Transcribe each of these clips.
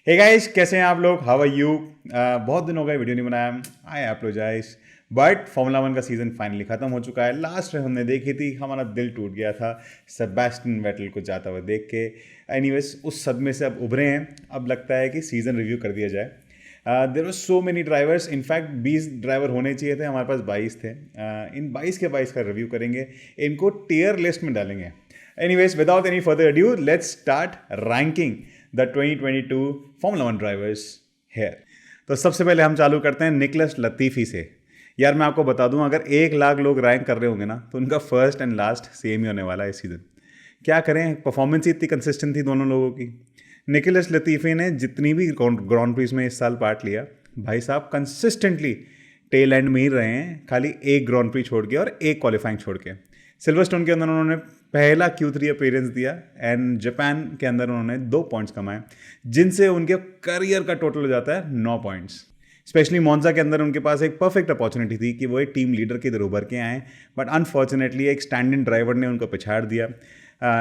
Hey guys, कैसे हैं आप लोग? How are you? बहुत दिन हो गए वीडियो नहीं बनाया। I apologise, but formula one का सीज़न फाइनली ख़त्म हो चुका है। लास्ट रेस हमने देखी थी, हमारा दिल टूट गया था सेबेस्टियन वेटल को जाता हुआ देख के। एनीवेज, उस सदमे से अब उभरे हैं। अब लगता है कि सीज़न रिव्यू कर दिया जाए। There are so many drivers, in fact 20 driver होने चाहिए थे, हमारे पास 22 थे। इन 22 के 22 का रिव्यू करेंगे, इनको टियर लिस्ट में डालेंगे। Anyways, without any further ado, let's start ranking the 2022 Formula 1 drivers here. तो सबसे पहले हम चालू करते हैं निकलस लतीफ़ी से। यार मैं आपको बता दूं, अगर 1 लाख लोग रैंक कर रहे होंगे ना, तो उनका फर्स्ट एंड लास्ट सेम ही होने वाला है इस सीज़न। क्या करें, परफॉर्मेंस ही इतनी कंसिस्टेंट थी दोनों लोगों की। निकलस लतीफ़ी ने जितनी भी ग्रैंड प्रीज में इस साल पार्ट लिया, भाई साहब कंसिस्टेंटली टेल एंड में ही रहे हैं, खाली एक ग्रैंड प्री छोड़ के और एक क्वालिफाइंग छोड़ के। सिल्वरस्टोन के अंदर उन्होंने पहला Q3 अपीयरेंस दिया एंड जापान के अंदर उन्होंने 2 पॉइंट्स कमाए, जिनसे उनके करियर का टोटल हो जाता है 9 पॉइंट्स। स्पेशली मोन्जा के अंदर उनके पास एक परफेक्ट अपॉर्चुनिटी थी कि वो एक टीम लीडर के इधर उभर के आए, बट अनफॉर्चुनेटली एक स्टैंड इन ड्राइवर ने उनको पिछाड़ दिया।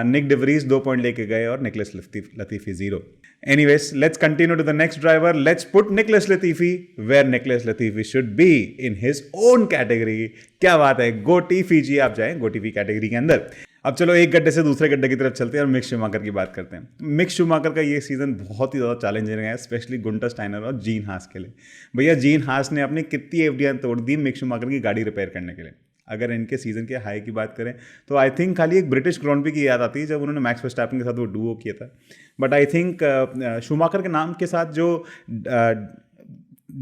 निक डिवरीज 2 पॉइंट लेके गए और Nicholas लतीफ़ी 0। Anyways, let's continue to the next driver. Let's put Nicholas Latifi where Nicholas Latifi should be in his own category. क्या बात है, गोटीफी जी, आप जाएं गोटीफी कैटेगरी के अंदर। अब चलो एक गड्ढे से दूसरे गड्ढे की तरफ चलते हैं और मिक शूमाकर की बात करते हैं। मिक शूमाकर का ये सीज़न बहुत ही ज़्यादा चैलेंजिंग है, स्पेशली गुंटर स्टाइनर और जीन हास के लिए। भैया जीन हास ने अपनी कितनी एफडियां तोड़ दी मिक शूमाकर की गाड़ी रिपेयर करने के लिए। अगर इनके सीज़न के हाई की बात करें तो आई थिंक खाली एक ब्रिटिश ग्रांड प्री की याद आती है जब उन्होंने मैक्स वर्स्टैपन के साथ वो डुओ किया था। बट आई थिंक शूमाकर के नाम के साथ जो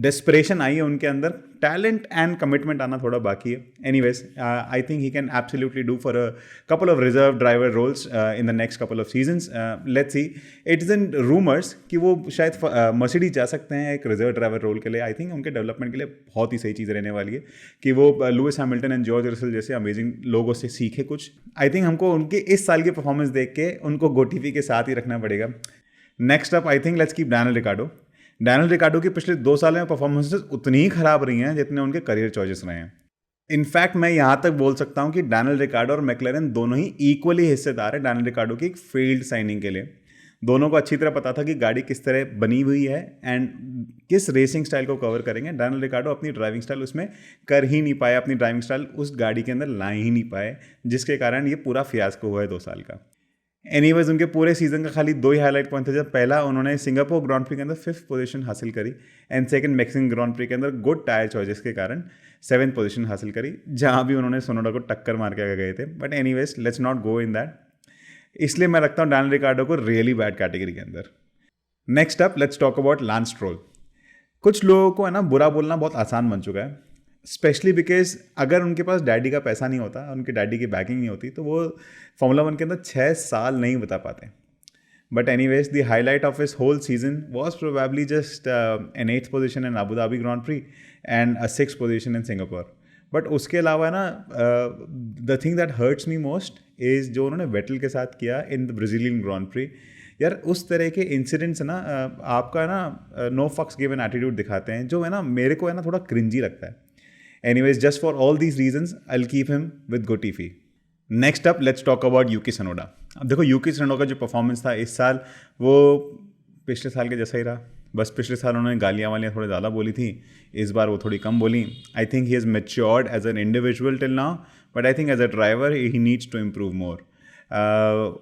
डेस्परेशन आई है उनके अंदर, टैलेंट एंड कमिटमेंट आना थोड़ा बाकी है। Anyways, I think he can absolutely do for a couple of reserve driver roles in the next couple of seasons. Let's see, it is in rumours कि वो शायद मर्सिडीज जा सकते हैं एक रिजर्व ड्राइवर रोल के लिए। आई थिंक उनके डेवलपमेंट के लिए बहुत ही सही चीज़ रहने वाली है कि वो Lewis Hamilton and George Russell जैसे अमेजिंग लोगों से सीखे कुछ। आई थिंक हमको उनके इस साल की परफॉर्मेंस देख के उनको गोटीफी के साथ ही रखना पड़ेगा। Next up I think let's keep Daniel Ricardo. Daniel रिकार्डो की पिछले 2 साल में परफॉर्मेंसेस उतनी ही खराब रही हैं जितने उनके करियर चॉइसेस रहे हैं। इनफैक्ट मैं यहाँ तक बोल सकता हूँ कि डैनियल रिकार्डो और मैकलेरन दोनों ही इक्वली हिस्सेदार है डैनियल रिकार्डो की एक फील्ड साइनिंग के लिए। दोनों को अच्छी तरह पता था कि गाड़ी किस तरह बनी हुई है एंड किस रेसिंग स्टाइल को कवर करेंगे। डैनियल रिकार्डो अपनी ड्राइविंग स्टाइल उसमें कर ही नहीं पाए, अपनी ड्राइविंग स्टाइल उस गाड़ी के अंदर ला ही नहीं पाए, जिसके कारण ये पूरा फियास्को हुआ है 2 साल का। एनीवेज, उनके पूरे सीजन का खाली 2 ही हाईलाइट पॉइंट थे। जब पहला उन्होंने सिंगापुर ग्रांड प्री के अंदर 5th पोजीशन हासिल करी and second Mexican grand pre के अंदर गुड टायर चॉइसेस के कारण 7th पोजीशन हासिल करी, जहां भी उन्होंने सोनोडा को टक्कर मार के गए थे। But anyways, let's not go in that. इसलिए मैं रखता हूँ डैनियल रिकार्डो को रियली बैड कैटेगरी के अंदर। Next up let's talk about lens stroll. कुछ लोगों को है ना बुरा बोलना बहुत आसान बन चुका है, स्पेशली बिकॉज अगर उनके पास डैडी का पैसा नहीं होता, उनके डैडी की बैकिंग नहीं होती, तो वो फॉर्मूला 1 के अंदर 6 साल नहीं बता पाते। But anyways, the highlight of his whole season was probably just an 8th position in Abu Dhabi grand prix and a 6th position in Singapore. But उसके अलावा ना, the thing that hurts me most is जो उन्होंने Vettel के साथ किया in the Brazilian grand prix. यार उस तरह के इंसिडेंट्स ना आपका ना नो फक्स गिवन एटीट्यूड दिखाते हैं, जो है ना मेरे को है ना थोड़ा क्रिंजी लगता है। Anyways, just for all these reasons, I'll keep him with Gotifi. Next up, let's talk about Yuki Tsunoda. अब देखो यूकी त्सुनोडा का जो परफॉर्मेंस था इस साल, वो पिछले साल के जैसा ही रहा। बस पिछले साल उन्होंने गालियाँ वालियाँ थोड़ी ज़्यादा बोली थी, इस बार वो थोड़ी कम बोली। I think he has matured as an individual till now, but I think as a driver he needs to improve more.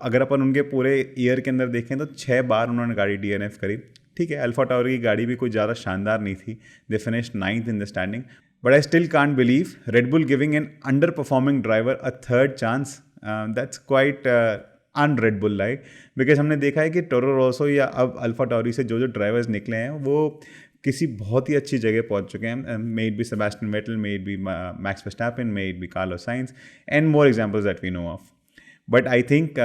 अगर अपन उनके पूरे ईयर के अंदर देखें तो 6 बार उन्होंने गाड़ी DNF करी। ठीक है, अल्फा टावर की गाड़ी भी कोई ज़्यादा शानदार नहीं थी। They finished 9th in the standing. But I still can't believe Red Bull giving an underperforming driver a 3rd chance. That's quite un-Red Bull-like. Because हमने देखा है कि टोरो रोसो या अब अल्फा टॉरी से जो ड्राइवर्स निकले हैं वो किसी बहुत ही अच्छी जगह पहुंच चुके हैं। May it be Sebastian Vettel, may it be Max Verstappen, may it be Carlos Sainz, and more examples that we know of. But I think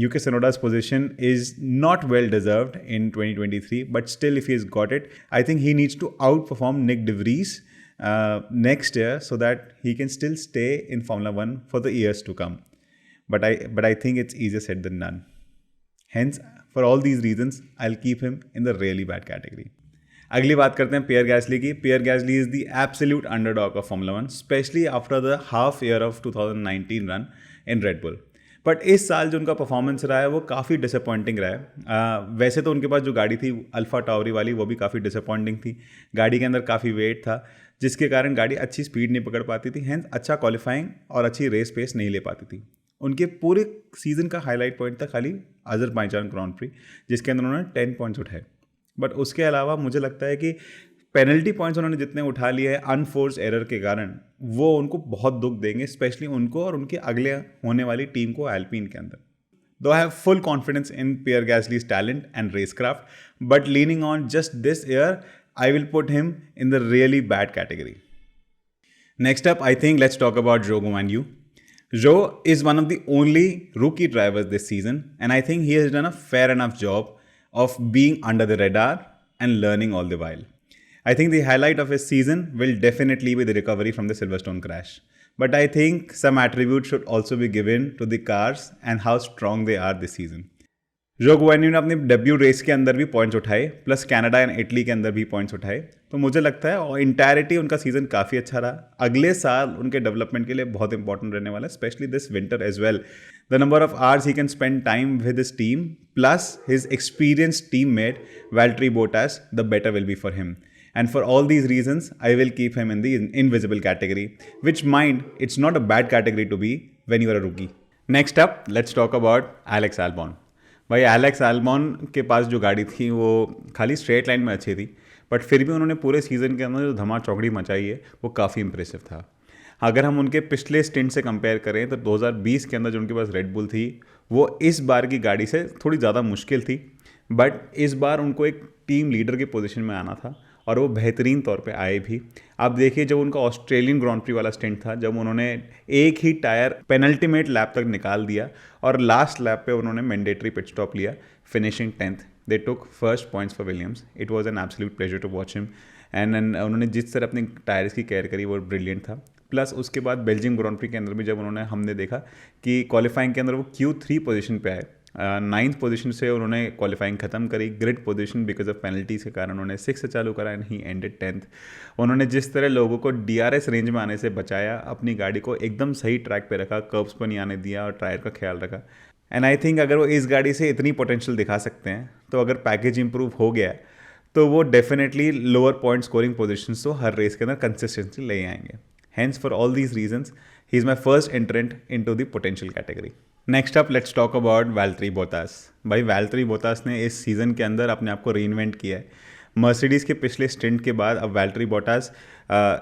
Yuki Tsunoda's position is not well deserved in 2023. But still, if he's got it, I think he needs to outperform Nick De Vries next year so that he can still stay in Formula 1 for the years to come. But I think it's easier said than done. Hence, for all these reasons, I'll keep him in the really bad category. अगली बात करते हैं Pierre Gasly की। Pierre Gasly is the absolute underdog of formula 1, specially after the half year of 2019 run in Red Bull. But इस साल जो उनका performance रहा है वो काफ़ी डिसअपॉइंटिंग रहा है। वैसे तो उनके पास जो गाड़ी थी अल्फा टावरी वाली वो भी काफ़ी डिसअपॉइंटिंग थी, गाड़ी के अंदर काफ़ी वेट था जिसके कारण गाड़ी अच्छी स्पीड नहीं पकड़ पाती थी, हैंस अच्छा क्वालिफाइंग और अच्छी रेस पेस नहीं ले पाती थी। उनके पूरे सीज़न का हाईलाइट पॉइंट था खाली अज़रबैजान ग्रांड प्री जिसके अंदर उन्होंने 10 पॉइंट्स उठाए। बट उसके अलावा मुझे लगता है कि पेनल्टी पॉइंट्स उन्होंने जितने उठा लिए हैं अनफोर्स एरर के कारण वो उनको बहुत दुख देंगे, स्पेशली उनको और उनके अगले होने वाली टीम को एल्पीन के अंदर। Though I have full confidence in Pierre Gasly's talent and racecraft, but leaning on just this year, I will put him in the really bad category. Next up, I think let's talk about Zhou Guanyu. Zhou is one of the only rookie drivers this season, and I think he has done a fair enough job of being under the radar and learning all the while. I think the highlight of his season will definitely be the recovery from the Silverstone crash. But I think some attribute should also be given to the cars and how strong they are this season. जो गुआन्यू ने अपने debut race के अंदर भी points उठाए, plus Canada and Italy के अंदर भी पॉइंट्स उठाए, तो मुझे लगता है और इंटायरिटी उनका सीजन काफ़ी अच्छा रहा। अगले साल उनके डेवलपमेंट के लिए बहुत इंपॉर्टेंट रहने वाला है, specially this winter as well. The number of hours he can spend time with his team plus his experience teammate Valtteri Bottas, the better will be for him. And for all these reasons, I will keep him in the invisible category, which mind, it's not a bad category to be when you are a rookie. Next up, let's talk about Alex Albon. भाई Alex Albon के पास जो गाड़ी थी वो खाली straight line में अच्छी थी, बट फिर भी उन्होंने पूरे सीज़न के अंदर जो धमा चौकड़ी मचाई है वो काफ़ी इंप्रेसिव था। अगर हम उनके पिछले स्टिंट से कंपेयर करें तो 2020 के अंदर जो उनके पास रेड बुल थी वो इस बार की गाड़ी से थोड़ी ज़्यादा मुश्किल थी, बट इस बार उनको एक टीम लीडर की पोजीशन में आना था और वो बेहतरीन तौर पे आए भी। आप देखिए जब उनका ऑस्ट्रेलियन ग्रांड प्री वाला स्टिंट था, जब उन्होंने एक ही टायर पेनल्टीमेट लैप तक निकाल दिया और लास्ट लैप पे उन्होंने मैंडेटरी पिट स्टॉप लिया, finishing 10th, they took first points for Williams. It was an absolute pleasure to watch him and उन्होंने जिस तरह अपने टायर्स की केयर करी वो ब्रिलियंट था। प्लस उसके बाद बेल्जियम ग्रांड प्री के अंदर भी जब हमने देखा कि क्वालिफाइंग के अंदर वो Q3 पोजीशन पे आए, 9th पोजीशन से उन्होंने क्वालिफाइंग खत्म करी, grid position because of penalties के कारण उन्होंने 6 से चालू करा एंड ही एंडेड 10th। उन्होंने जिस तरह लोगों को DRS रेंज में आने से बचाया, अपनी गाड़ी को एकदम सही ट्रैक पे रखा, कर्ब्स पर नहीं आने दिया और टायर का ख्याल रखा। एंड आई थिंक अगर वो इस गाड़ी से इतनी पोटेंशियल दिखा सकते हैं तो अगर पैकेज इंप्रूव हो गया तो वो definitely lower point scoring position तो हर रेस के अंदर कंसिस्टेंसी ले आएंगे। Hence, for all these reasons, he is my first entrant into the potential category. Next up, let's talk about Valtteri Bottas. भाई Valtteri Bottas ने इस सीज़न के अंदर अपने आप को रीइन्वेंट किया है। मर्सिडीज़ के पिछले स्टिंट के बाद अब Valtteri Bottas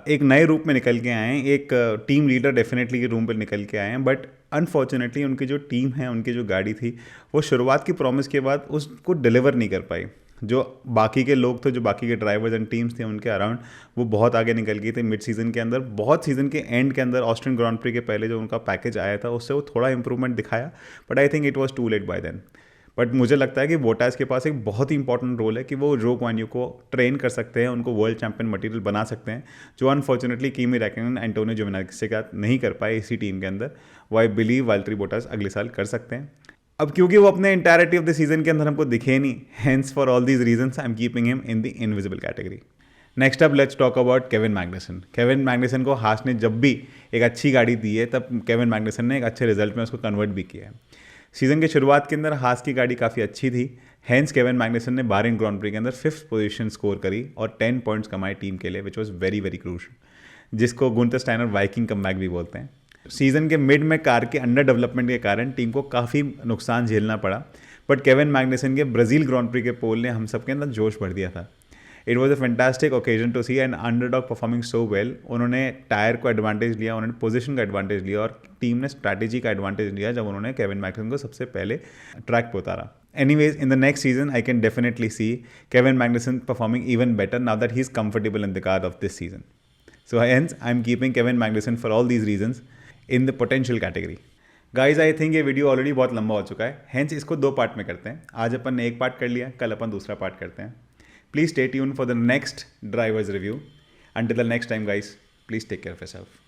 एक नए रूप में निकल के आए हैं, एक टीम लीडर डेफिनेटली के रूम पर निकल के आए हैं, बट अनफॉर्चुनेटली उनकी जो टीम है, उनकी जो गाड़ी थी, वो शुरुआत की प्रॉमिस के बाद उसको डिलीवर नहीं कर पाई। जो बाकी के लोग थे, जो बाकी के ड्राइवर्स एंड टीम्स थे उनके अराउंड, वो बहुत आगे निकल गई थी मिड सीज़न के अंदर। बहुत सीज़न के एंड के अंदर ऑस्ट्रियन ग्रांड प्री के पहले जो उनका पैकेज आया था उससे वो थोड़ा इंप्रूवमेंट दिखाया, but I think it was too late by then. But मुझे लगता है कि बोटास के पास एक बहुत ही इंपॉर्टेंट रोल है कि वो जो गुआन्यू को ट्रेन कर सकते हैं, उनको वर्ल्ड चैंपियन मटेरियल बना सकते हैं, जो अनफॉर्चुनेटली कीमी रैकनन, एंटोनियो जियोविनाज़की के साथ नहीं कर पाए इसी टीम के अंदर। वो आई बिलीव वाल्टरी बोटास अगले साल कर सकते हैं। अब क्योंकि वो अपने इंटायरिटी ऑफ द सीजन के अंदर हमको दिखे नहीं, hence for all these reasons I am keeping him in the invisible category. Next up let's talk about Kevin Magnussen. Kevin Magnussen को हास ने जब भी एक अच्छी गाड़ी दी है तब केविन मैग्नुसन ने एक अच्छे रिजल्ट में उसको कन्वर्ट भी किया है। सीजन के शुरुआत के अंदर हास की गाड़ी काफ़ी अच्छी थी, हेंस केविन मैग्नुसन ने बाहरीन ग्रांड प्री के अंदर 5th पोजीशन स्कोर करी और 10 पॉइंट्स कमाए टीम के लिए, which was very very crucial, जिसको गुंटर स्टाइनर वाइकिंग कमबैक भी बोलते हैं। सीज़न के मिड में कार के अंडर डेवलपमेंट के कारण टीम को काफ़ी नुकसान झेलना पड़ा, बट केविन मैग्नुसन के ब्राज़ील ग्रांड प्री के पोल ने हम सबके अंदर जोश भर दिया था। It was a fantastic occasion to see and underdog performing so well. उन्होंने टायर को एडवांटेज लिया, उन्होंने पोजीशन का एडवांटेज लिया और टीम ने स्ट्रैटेजी का एडवांटेज लिया जब उन्होंने केविन मैग्नुसन को सबसे पहले ट्रैक पर उतारा। Anyways, in the next season, I can definitely see Kevin Magnussen performing even better now that he's comfortable in the car of this season. So hence, I'm keeping Kevin Magnussen for all these reasons in the potential category. Guys, I think ये video already बहुत लंबा हो चुका है, hence इसको 2 part में करते हैं। आज अपन ने एक पार्ट कर लिया, कल अपन दूसरा पार्ट करते हैं। Please stay tune for the next drivers review. Until the next time, guys, please take care of yourself.